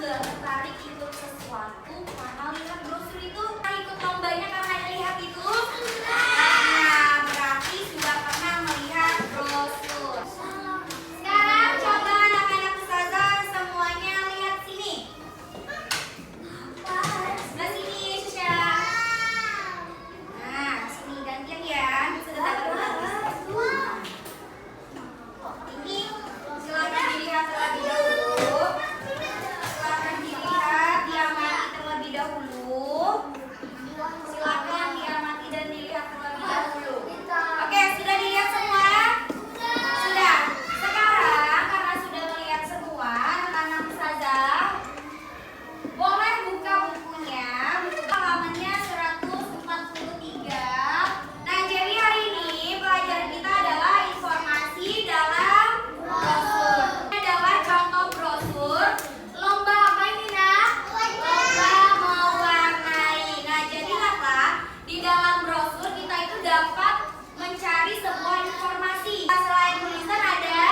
nggak tertarik ikut sesuatu karena lihat brosur itu? Ikut lombanya karena lihat itu? Nah, berarti sudah pernah melihat brosur. Sekarang coba anak-anak ustazah semuanya lihat sini. Sebelah sini, Syusha. Nah, sini gantian ya. Sudah dapat lagi. Ini silakan dilihat terlebih dahulu. Silakan dilihat, diamati terlebih dahulu. Silakan diamati dan dilihat terlebih dahulu. Oke, sudah dilihat semua? Sudah. Sekarang karena sudah melihat semua, anak-anak ustazah boleh buka bukunya, buku halamannya 143. Nah, jadi hari ini pelajaran kita adalah informasi dalam brosur. Ini adalah contoh brosur. Lomba apa ini, Nak? Lomba mewarnai. Nah, jadilah Kak, di dalam brosur kita itu dapat mencari sebuah informasi. Selain tulisan ada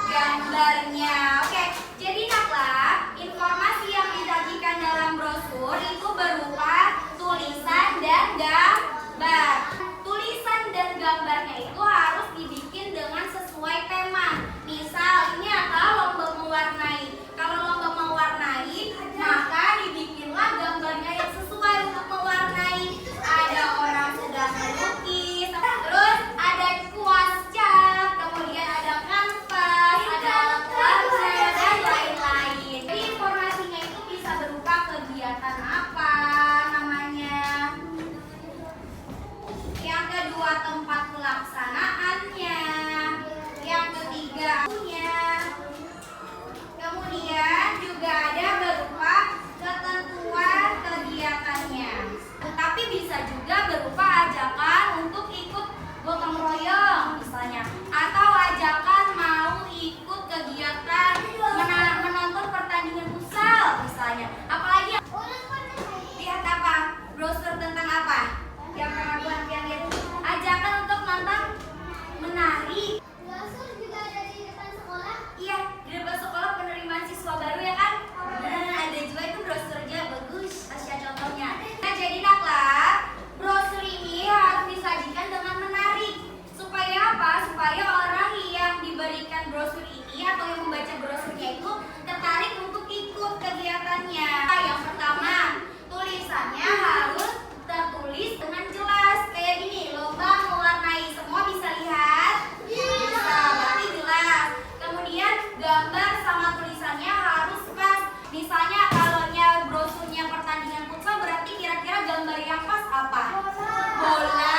gambarnya. Oke, jadi Nakla, informasi yang disajikan dalam brosur itu berupa tulisan dan gambar. Tulisan dan gambarnya itu harus dibikin dengan sesuai tema. Misal ini adalah lomba mewarnai. Kalau lomba mewarnai, maka dibikinlah gambarnya yang sesuai untuk mewarnai. Ada orang sedang melukis, terus ada kuas cat, kemudian ada kanvas, ada alat warna dan lain-lain. Jadi informasinya itu bisa berupa kegiatan apa namanya. Yang kedua tempat pelaksanaannya. Yang ketiga punya. Kemudian juga ada berupa ketentuan kegiatannya. Tetapi bisa juga berupa ajakan untuk ikut gotong royong misalnya, atau ajakan mau ikut kegiatan menonton pertandingan futsal misalnya. Apalagi lihat apa? Brosur tentang apa? Yang pernah buat yang lihat ajakan untuk nonton menari. Brosur juga ada di depan sekolah. Iya, di depan sekolah penerimaan siswa baru ya kan? Nah, ada juga itu brosurnya, bagus. Tasya contohnya. Nah, jadi Nakla, brosur ini harus disajikan dengan menarik. Supaya apa? Supaya orang yang diberikan brosur ini atau yang membaca brosurnya itu tertarik untuk ikut kegiatannya. Yang pertama, tulisannya harus tertulis dengan jelas. Kayak gini, lomba mewarnai. Semua bisa lihat? Bisa, berarti jelas. Kemudian gambar sama tulisannya harus pas. Misalnya kalau brosurnya pertandingan futsal, berarti kira-kira gambar yang pas apa? Bola,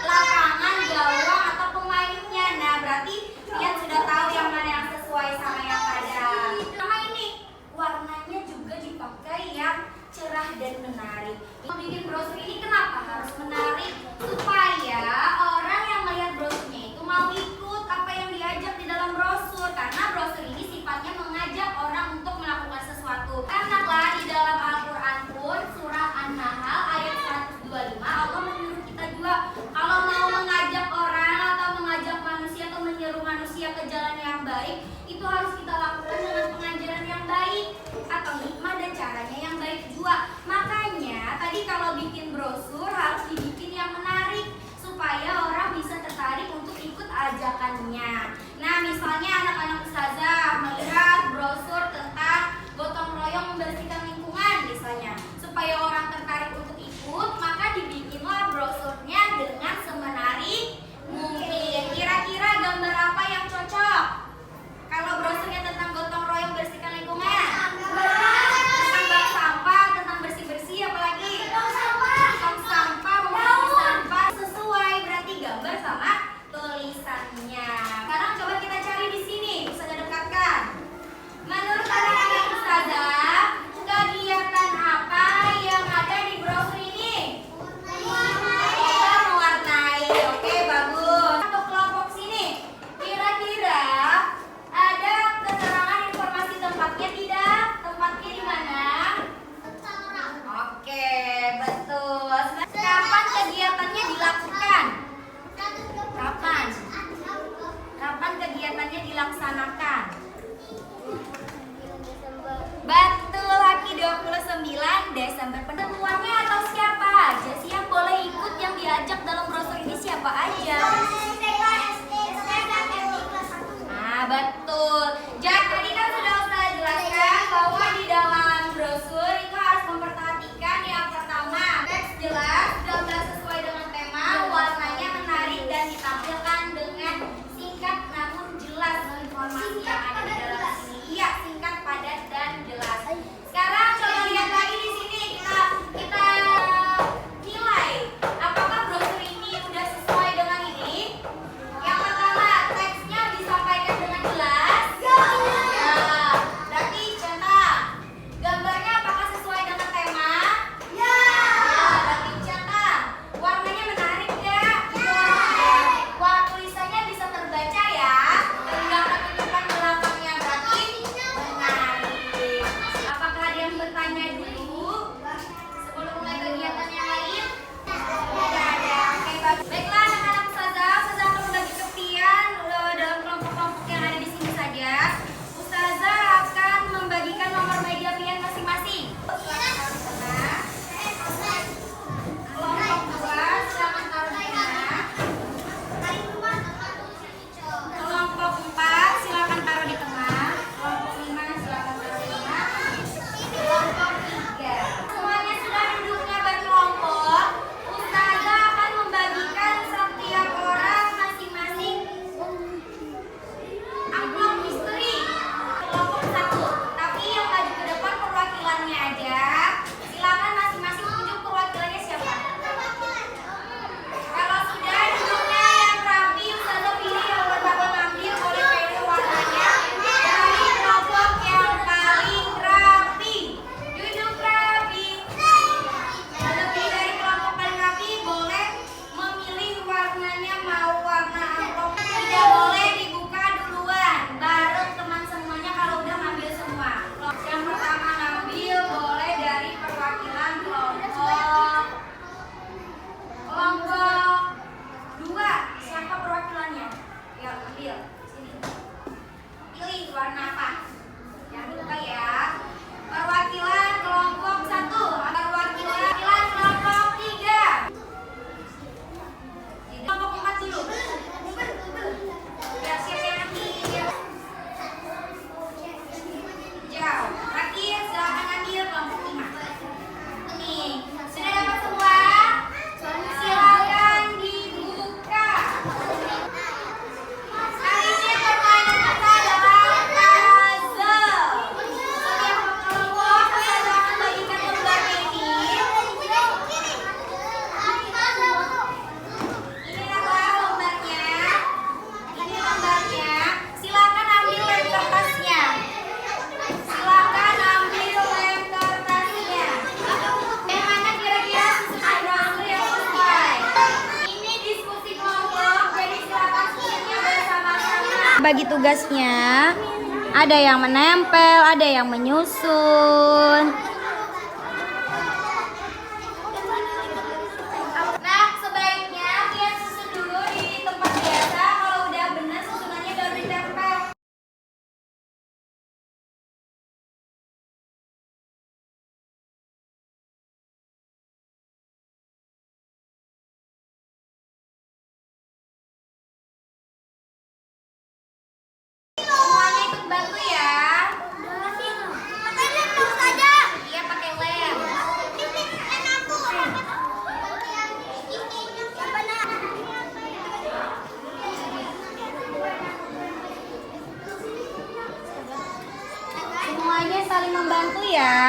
lapangan, gawang, atau pemainnya. Nah, berarti kalian sudah tahu yang mana yang sesuai sama yang ada. Sama ini, warnanya juga dipakai yang cerah dan menarik. Membuat brosur ini kenapa harus menarik? Supaya orang yang melihat brosurnya itu mau ikut apa yang diajak di dalam brosur. Karena brosur ini sifatnya mengajak orang untuk melakukan sesuatu. Karena di dalam Al-Quran pun surah An-Nahl ayat 125 Allah menyuruh kita juga kalau mau mengajak orang atau mengajak manusia atau menyeru manusia ke jalan yang baik, itu harus kita lakukan dengan pengajaran yang baik atau hikmah dan caranya yang baik juga. Makanya tadi kalau bikin brosur harus dibikin yang menarik supaya orang bisa tertarik untuk ikut ajakannya. Nah, misalnya anak-anak ustazah melihat brosur tentang gotong royong membersihkan lingkungan misalnya. Supaya orang tertarik untuk ikut, maka dibikinlah brosurnya dengan semenarik mungkin. Kira-kira gambar apa yang cocok? Kalau brosurnya tentang gotong royong bersihkan lingkungan, tentang bak sampah, tentang bersih-bersih, apalagi tong sampah, mengurangi sampah, sesuai berarti gambar sama tulisannya. Sekarang coba kita cari di sini. bagi tugasnya. Ada yang menempel, ada yang menyusun. Nah, sebaiknya kalian susun dulu di tempat biasa. Kalau udah benar susunannya baru ditempel. Semuanya ikut bantu ya. Pakai lem dong saja. Iya, pakai lem. Semuanya saling membantu ya.